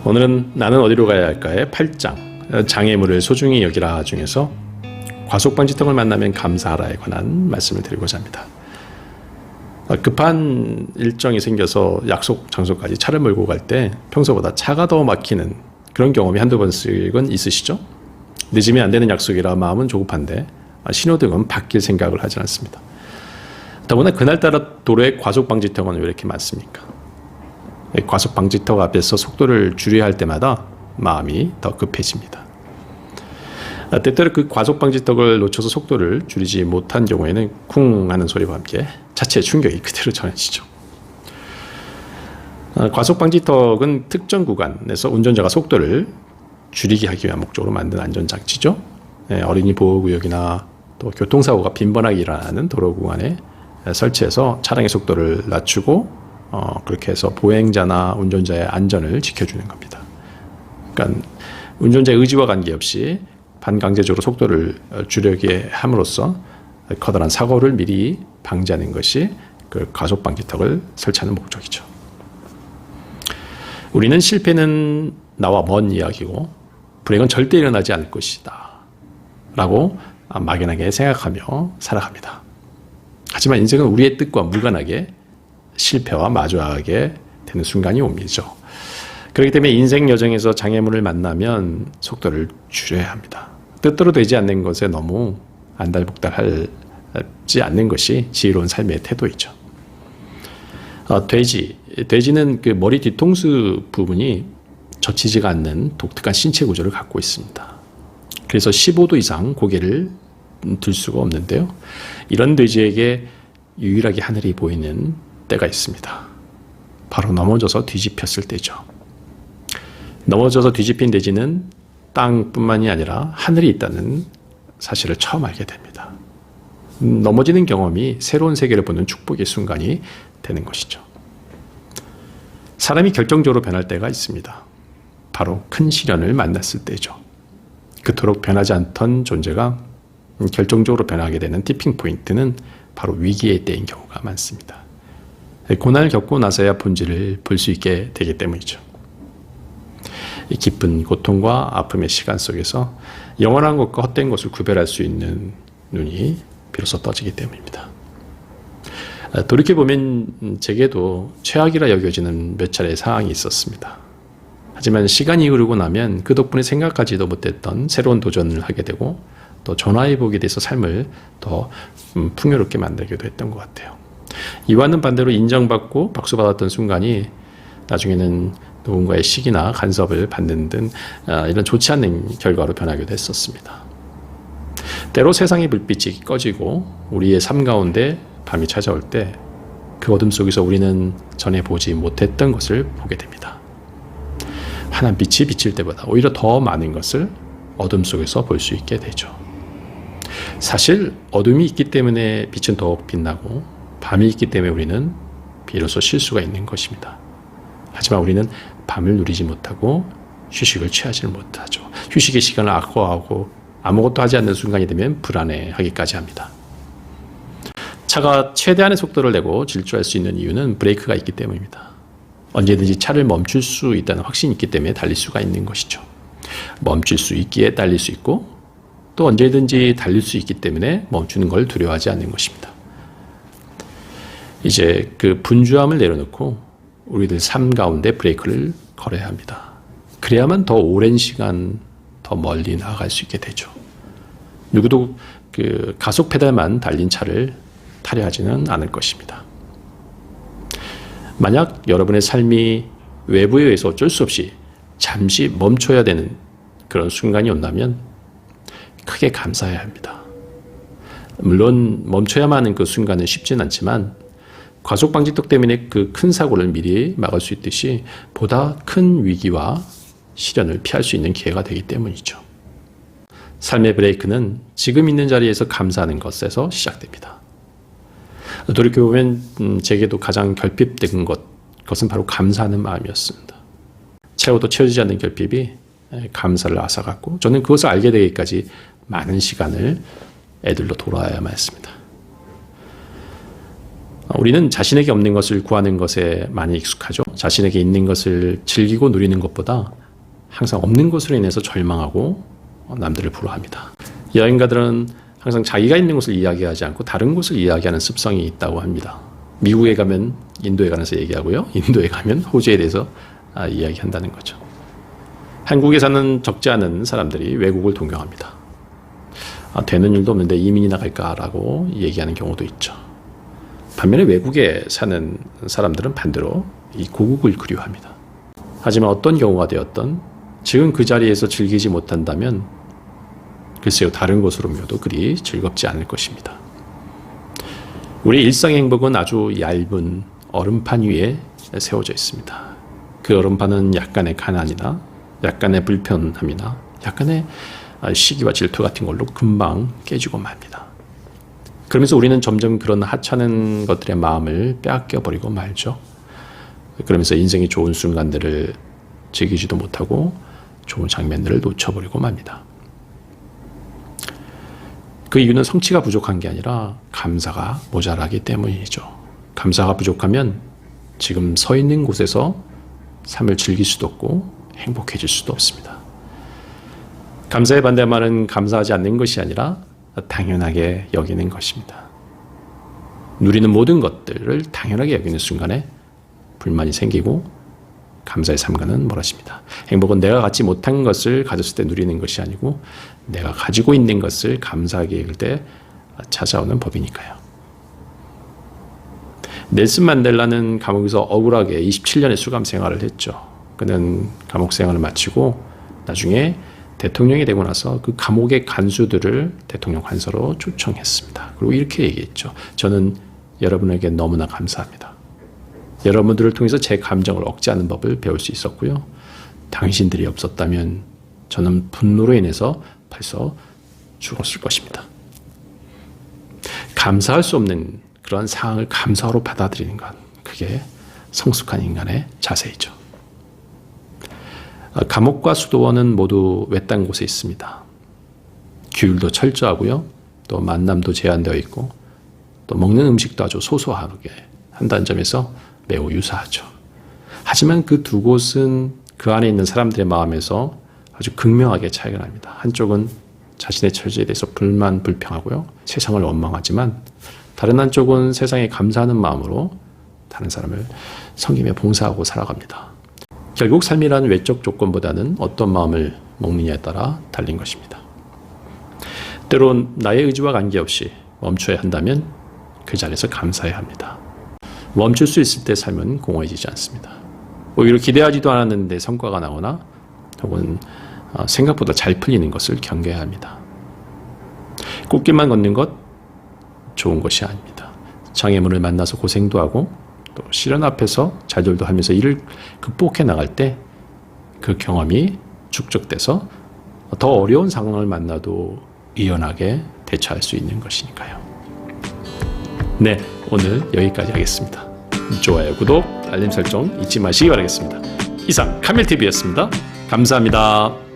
오늘은 나는 어디로 가야 할까의 8장 장애물을 소중히 여기라 중에서 과속방지턱을 만나면 감사하라에 관한 말씀을 드리고자 합니다. 급한 일정이 생겨서 약속 장소까지 차를 몰고 갈 때 평소보다 차가 더 막히는 그런 경험이 한두 번씩은 있으시죠? 늦으면 안 되는 약속이라 마음은 조급한데 신호등은 바뀔 생각을 하지 않습니다. 더구나 그날따라 도로에 과속방지턱은 왜 이렇게 많습니까? 과속방지턱 앞에서 속도를 줄여야 할 때마다 마음이 더 급해집니다. 때때로 그 과속방지턱을 놓쳐서 속도를 줄이지 못한 경우에는 쿵 하는 소리와 함께 자체 충격이 그대로 전해지죠. 과속방지턱은 특정 구간에서 운전자가 속도를 줄이게 하기 위한 목적으로 만든 안전장치죠. 어린이 보호구역이나 또 교통사고가 빈번하게 일어나는 도로 구간에 설치해서 차량의 속도를 낮추고 그렇게 해서 보행자나 운전자의 안전을 지켜주는 겁니다. 그러니까 운전자의 의지와 관계없이 반강제적으로 속도를 줄이게 함으로써 커다란 사고를 미리 방지하는 것이 그 과속방지턱을 설치하는 목적이죠. 우리는 실패는 나와 먼 이야기고 불행은 절대 일어나지 않을 것이다 라고 막연하게 생각하며 살아갑니다. 하지만 인생은 우리의 뜻과 무관하게 실패와 마주하게 되는 순간이 옵니다. 그렇기 때문에 인생 여정에서 장애물을 만나면 속도를 줄여야 합니다. 뜻대로 되지 않는 것에 너무 안달복달하지 않는 것이 지혜로운 삶의 태도이죠. 돼지는 그 머리 뒤통수 부분이 젖히지가 않는 독특한 신체 구조를 갖고 있습니다. 그래서 15도 이상 고개를 들 수가 없는데요. 이런 돼지에게 유일하게 하늘이 보이는 때가 있습니다. 바로 넘어져서 뒤집혔을 때죠. 넘어져서 뒤집힌 돼지는 땅뿐만이 아니라 하늘이 있다는 사실을 처음 알게 됩니다. 넘어지는 경험이 새로운 세계를 보는 축복의 순간이 되는 것이죠. 사람이 결정적으로 변할 때가 있습니다. 바로 큰 시련을 만났을 때죠. 그토록 변하지 않던 존재가 결정적으로 변하게 되는 티핑 포인트는 바로 위기의 때인 경우가 많습니다. 고난을 겪고 나서야 본질을 볼 수 있게 되기 때문이죠. 이 깊은 고통과 아픔의 시간 속에서 영원한 것과 헛된 것을 구별할 수 있는 눈이 비로소 떠지기 때문입니다. 돌이켜보면 제게도 최악이라 여겨지는 몇 차례의 상황이 있었습니다. 하지만 시간이 흐르고 나면 그 덕분에 생각하지도 못했던 새로운 도전을 하게 되고 또 전화위복에 대해서 삶을 더 풍요롭게 만들기도 했던 것 같아요. 이와는 반대로 인정받고 박수받았던 순간이 나중에는 누군가의 시기나 간섭을 받는 등 이런 좋지 않은 결과로 변하기도 했었습니다. 때로 세상의 불빛이 꺼지고 우리의 삶 가운데 밤이 찾아올 때 그 어둠 속에서 우리는 전에 보지 못했던 것을 보게 됩니다. 환한 빛이 비칠 때보다 오히려 더 많은 것을 어둠 속에서 볼 수 있게 되죠. 사실 어둠이 있기 때문에 빛은 더욱 빛나고 밤이 있기 때문에 우리는 비로소 쉴 수가 있는 것입니다. 하지만 우리는 밤을 누리지 못하고 휴식을 취하지 못하죠. 휴식의 시간을 아까워하고 아무것도 하지 않는 순간이 되면 불안해하기까지 합니다. 차가 최대한의 속도를 내고 질주할 수 있는 이유는 브레이크가 있기 때문입니다. 언제든지 차를 멈출 수 있다는 확신이 있기 때문에 달릴 수가 있는 것이죠. 멈출 수 있기에 달릴 수 있고 또 언제든지 달릴 수 있기 때문에 멈추는 걸 두려워하지 않는 것입니다. 이제 그 분주함을 내려놓고 우리들 삶 가운데 브레이크를 걸어야 합니다. 그래야만 더 오랜 시간 더 멀리 나아갈 수 있게 되죠. 누구도 그 가속 페달만 달린 차를 타려 하지는 않을 것입니다. 만약 여러분의 삶이 외부에 의해서 어쩔 수 없이 잠시 멈춰야 되는 그런 순간이 온다면 크게 감사해야 합니다. 물론 멈춰야만 하는 그 순간은 쉽진 않지만 과속방지턱 때문에 그 큰 사고를 미리 막을 수 있듯이 보다 큰 위기와 시련을 피할 수 있는 기회가 되기 때문이죠. 삶의 브레이크는 지금 있는 자리에서 감사하는 것에서 시작됩니다. 돌이켜보면 제게도 가장 결핍된 것은 바로 감사하는 마음이었습니다. 채워도 채워지지 않는 결핍이 감사를 앗아갔고 저는 그것을 알게 되기까지 많은 시간을 애들로 돌아야만 했습니다. 우리는 자신에게 없는 것을 구하는 것에 많이 익숙하죠. 자신에게 있는 것을 즐기고 누리는 것보다 항상 없는 것으로 인해서 절망하고 남들을 부러워합니다. 여행가들은 항상 자기가 있는 곳을 이야기하지 않고 다른 곳을 이야기하는 습성이 있다고 합니다. 미국에 가면 인도에 관해서 얘기하고요. 인도에 가면 호주에 대해서 이야기한다는 거죠. 한국에 사는 적지 않은 사람들이 외국을 동경합니다. 되는 일도 없는데 이민이나 갈까라고 얘기하는 경우도 있죠. 반면에 외국에 사는 사람들은 반대로 이 고국을 그리워합니다. 하지만 어떤 경우가 되었던 지금 그 자리에서 즐기지 못한다면 글쎄요, 다른 곳으로 옮겨도 그리 즐겁지 않을 것입니다. 우리 일상의 행복은 아주 얇은 얼음판 위에 세워져 있습니다. 그 얼음판은 약간의 가난이나 약간의 불편함이나 약간의 시기와 질투 같은 걸로 금방 깨지고 맙니다. 그러면서 우리는 점점 그런 하찮은 것들의 마음을 빼앗겨 버리고 말죠. 그러면서 인생의 좋은 순간들을 즐기지도 못하고 좋은 장면들을 놓쳐버리고 맙니다. 그 이유는 성취가 부족한 게 아니라 감사가 모자라기 때문이죠. 감사가 부족하면 지금 서 있는 곳에서 삶을 즐길 수도 없고 행복해질 수도 없습니다. 감사의 반대말은 감사하지 않는 것이 아니라 당연하게 여기는 것입니다. 누리는 모든 것들을 당연하게 여기는 순간에 불만이 생기고 감사의 삶과는 멀어집니다. 행복은 내가 갖지 못한 것을 가졌을 때 누리는 것이 아니고 내가 가지고 있는 것을 감사하게 여길 때 찾아오는 법이니까요. 넬슨 만델라는 감옥에서 억울하게 27년의 수감 생활을 했죠. 그는 감옥 생활을 마치고 나중에 대통령이 되고 나서 그 감옥의 간수들을 대통령 관서로 초청했습니다. 그리고 이렇게 얘기했죠. 저는 여러분에게 너무나 감사합니다. 여러분들을 통해서 제 감정을 억제하는 법을 배울 수 있었고요. 당신들이 없었다면 저는 분노로 인해서 벌써 죽었을 것입니다. 감사할 수 없는 그런 상황을 감사로 받아들이는 것, 그게 성숙한 인간의 자세이죠. 감옥과 수도원은 모두 외딴 곳에 있습니다. 규율도 철저하고요. 또 만남도 제한되어 있고 또 먹는 음식도 아주 소소하게 한다는 점에서 매우 유사하죠. 하지만 그 두 곳은 그 안에 있는 사람들의 마음에서 아주 극명하게 차이가 납니다. 한쪽은 자신의 처지에 대해서 불평하고요. 세상을 원망하지만 다른 한쪽은 세상에 감사하는 마음으로 다른 사람을 섬기며 봉사하고 살아갑니다. 결국 삶이라는 외적 조건보다는 어떤 마음을 먹느냐에 따라 달린 것입니다. 때론 나의 의지와 관계없이 멈춰야 한다면 그 자리에서 감사해야 합니다. 멈출 수 있을 때 삶은 공허해지지 않습니다. 오히려 기대하지도 않았는데 성과가 나거나 혹은 생각보다 잘 풀리는 것을 경계해야 합니다. 꽃길만 걷는 것 좋은 것이 아닙니다. 장애물을 만나서 고생도 하고 또 시련 앞에서 좌절도 하면서 이를 극복해 나갈 때 그 경험이 축적돼서 더 어려운 상황을 만나도 유연하게 대처할 수 있는 것이니까요. 네, 오늘 여기까지 하겠습니다. 좋아요, 구독, 알림 설정 잊지 마시기 바라겠습니다. 이상 카멜TV였습니다. 감사합니다.